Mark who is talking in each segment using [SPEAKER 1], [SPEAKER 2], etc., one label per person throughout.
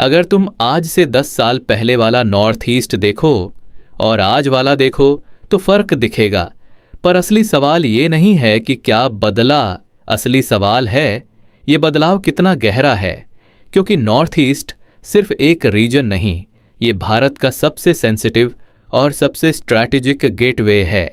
[SPEAKER 1] अगर तुम आज से 10 साल पहले वाला नॉर्थ ईस्ट देखो और आज वाला देखो तो फर्क दिखेगा। पर असली सवाल ये नहीं है कि क्या बदला, असली सवाल है ये बदलाव कितना गहरा है। क्योंकि नॉर्थ ईस्ट सिर्फ एक रीजन नहीं, ये भारत का सबसे सेंसिटिव और सबसे स्ट्रैटेजिक गेटवे है,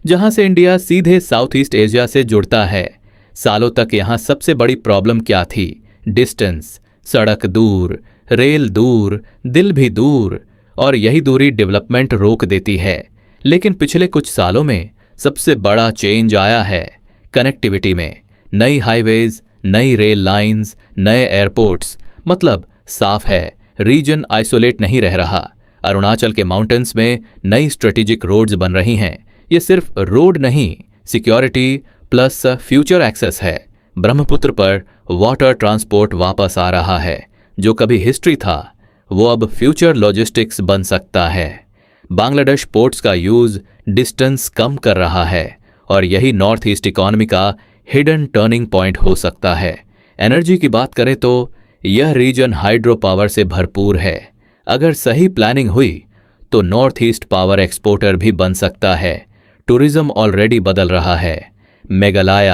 [SPEAKER 1] जहां से इंडिया सीधे साउथ ईस्ट एशिया से जुड़ता है। सालों तक यहां सबसे बड़ी प्रॉब्लम क्या थी? डिस्टेंस, सड़क दूर, रेल दूर, दिल भी दूर, और यही दूरी डेवलपमेंट रोक देती है। लेकिन पिछले कुछ सालों में सबसे बड़ा चेंज आया है कनेक्टिविटी में। नई हाईवेज, नई रेल लाइंस, नए एयरपोर्ट्स, मतलब साफ है रीजन आइसोलेट नहीं रह रहा। अरुणाचल के माउंटेन्स में नई स्ट्रेटेजिक रोड्स बन रही हैं। ये सिर्फ रोड नहीं, सिक्योरिटी प्लस फ्यूचर एक्सेस है। ब्रह्मपुत्र पर वाटर ट्रांसपोर्ट वापस आ रहा है। जो कभी हिस्ट्री था वो अब फ्यूचर लॉजिस्टिक्स बन सकता है। बांग्लादेश पोर्ट्स का यूज डिस्टेंस कम कर रहा है और यही नॉर्थ ईस्ट इकोनॉमी का हिडन टर्निंग पॉइंट हो सकता है। एनर्जी की बात करें तो यह रीजन हाइड्रो पावर से भरपूर है। अगर सही प्लानिंग हुई तो नॉर्थ ईस्ट पावर एक्सपोर्टर भी बन सकता है। टूरिज्म ऑलरेडी बदल रहा है। मेघालय,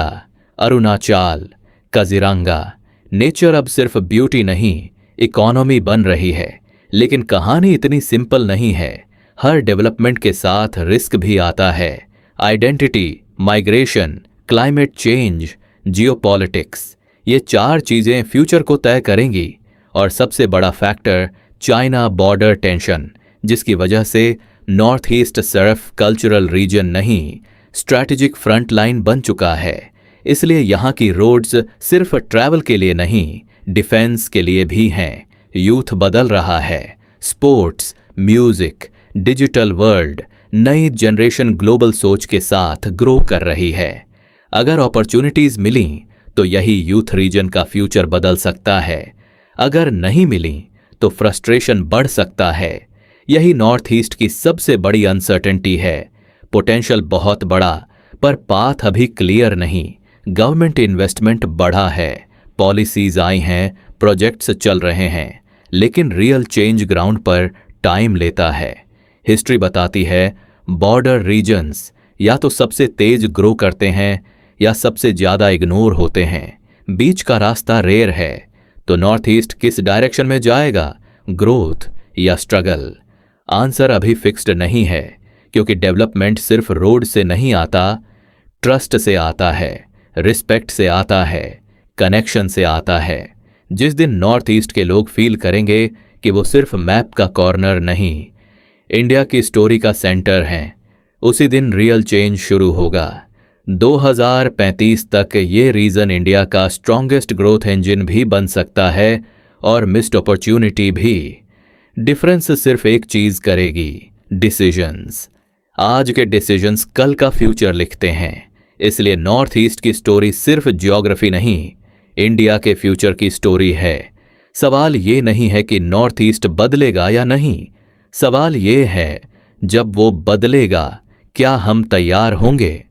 [SPEAKER 1] अरुणाचल, काजीरंगा, नेचर अब सिर्फ ब्यूटी नहीं, इकोनॉमी बन रही है। लेकिन कहानी इतनी सिंपल नहीं है। हर डेवलपमेंट के साथ रिस्क भी आता है। Identity, migration, climate change, geopolitics, ये 4 चीजें फ्यूचर को तय करेंगी। और सबसे बड़ा फैक्टर चाइना बॉर्डर टेंशन, जिसकी वजह से नॉर्थ ईस्ट सिर्फ कल्चरल रीजन नहीं, स्ट्रैटेजिक फ्रंट लाइन बन चुका है। इसलिए यहाँ की रोड्स सिर्फ ट्रैवल के लिए नहीं, डिफेंस के लिए भी हैं। यूथ बदल रहा है। स्पोर्ट्स, म्यूजिक, डिजिटल वर्ल्ड, नई जनरेशन ग्लोबल सोच के साथ ग्रो कर रही है। अगर अपॉर्चुनिटीज मिली तो यही यूथ रीजन का फ्यूचर बदल सकता है। अगर नहीं मिली तो फ्रस्ट्रेशन बढ़ सकता है। यही नॉर्थ ईस्ट की सबसे बड़ी अनसर्टेनिटी है। पोटेंशियल बहुत बड़ा, पर पाथ अभी क्लियर नहीं। गवर्नमेंट इन्वेस्टमेंट बढ़ा है, पॉलिसीज आई हैं, प्रोजेक्ट्स चल रहे हैं, लेकिन रियल चेंज ग्राउंड पर टाइम लेता है। हिस्ट्री बताती है बॉर्डर रीजन्स या तो सबसे तेज ग्रो करते हैं या सबसे ज्यादा इग्नोर होते हैं। बीच का रास्ता रेयर है। तो नॉर्थ ईस्ट किस डायरेक्शन में जाएगा, ग्रोथ या स्ट्रगल? आंसर अभी फिक्स्ड नहीं है, क्योंकि डेवलपमेंट सिर्फ रोड से नहीं आता, ट्रस्ट से आता है, रिस्पेक्ट से आता है, कनेक्शन से आता है। जिस दिन नॉर्थ ईस्ट के लोग फील करेंगे कि वो सिर्फ मैप का कॉर्नर नहीं, इंडिया की स्टोरी का सेंटर हैं, उसी दिन रियल चेंज शुरू होगा। 2035 तक ये रीजन इंडिया का स्ट्रॉन्गेस्ट ग्रोथ इंजन भी बन सकता है और मिस्ड अपॉर्चुनिटी भी। डिफरेंस सिर्फ एक चीज करेगी, डिसीजंस। आज के डिसीजंस कल का फ्यूचर लिखते हैं। इसलिए नॉर्थ ईस्ट की स्टोरी सिर्फ ज्योग्राफी नहीं, इंडिया के फ्यूचर की स्टोरी है। सवाल ये नहीं है कि नॉर्थ ईस्ट बदलेगा या नहीं, सवाल ये है जब वो बदलेगा क्या हम तैयार होंगे?